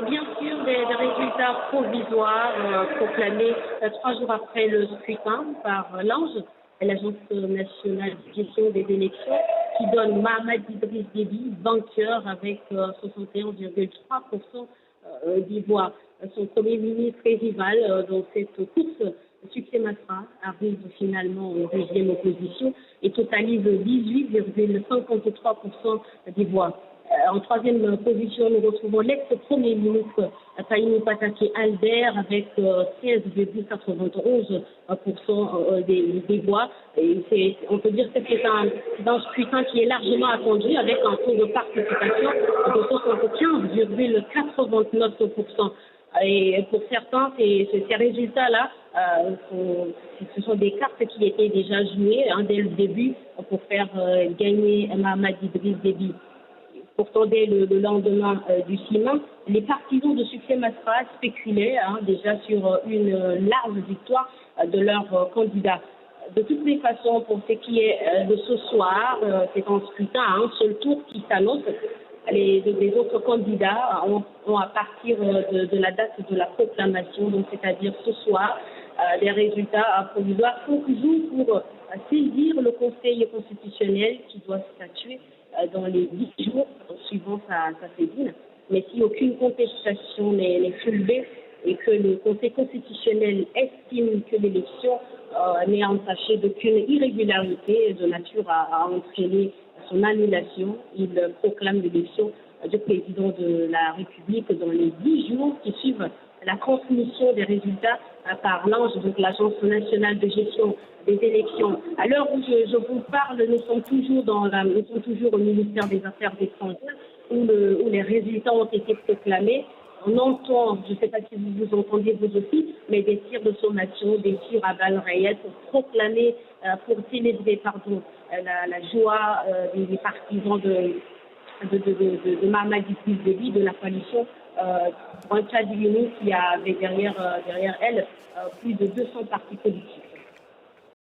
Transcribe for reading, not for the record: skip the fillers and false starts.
Bien sûr, des résultats provisoires proclamés 3 jours après le scrutin par l'ANGE, l'Agence nationale de gestion des élections, qui donne Mahamat Idriss Déby vainqueur avec 61,3% des voix. Son premier ministre et rival dans cette course, Succès Masra, arrive finalement en deuxième opposition et totalise 18,53% des voix. En troisième position, nous retrouvons l'ex-premier ministre Taïmi Pataki Alder avec 16,91% des voix. Et on peut dire que c'est un scrutin qui est largement attendu avec un taux de participation de 75,89%. Et pour certains, ces résultats-là, ce sont des cartes qui étaient déjà jouées dès le début pour faire gagner Mahamat Idriss Déby. Pourtant, dès le lendemain du 6 mai, les partisans de Succès Masra spéculaient déjà sur une large victoire de leur candidat. De toutes les façons, pour ce qui est de ce soir, c'est un scrutin à un seul tour qui s'annonce. Les autres candidats ont à partir de la date de la proclamation, donc c'est-à-dire ce soir, des résultats provisoires. Faut toujours pour saisir le Conseil constitutionnel qui doit statuer dans les 10 jours suivant sa saisine. Mais si aucune contestation n'est soulevée et que le Conseil constitutionnel estime que l'élection n'est entachée d'aucune irrégularité de nature à entraîner son annulation, il proclame l'élection du président de la République dans les 10 jours qui suivent la transmission des résultats par l'ANGE, donc l'Agence nationale de gestion des élections. À l'heure où je vous parle, nous sommes toujours au ministère des Affaires étrangères où les résultats ont été proclamés. On entend, je ne sais pas si vous entendez vous aussi, mais des tirs de sommation, des tirs à balles réelles pour célébrer la joie des partisans de Mahamat Idriss Déby, de la coalition Tchad Uni qui avait derrière elle plus de 200 partis politiques.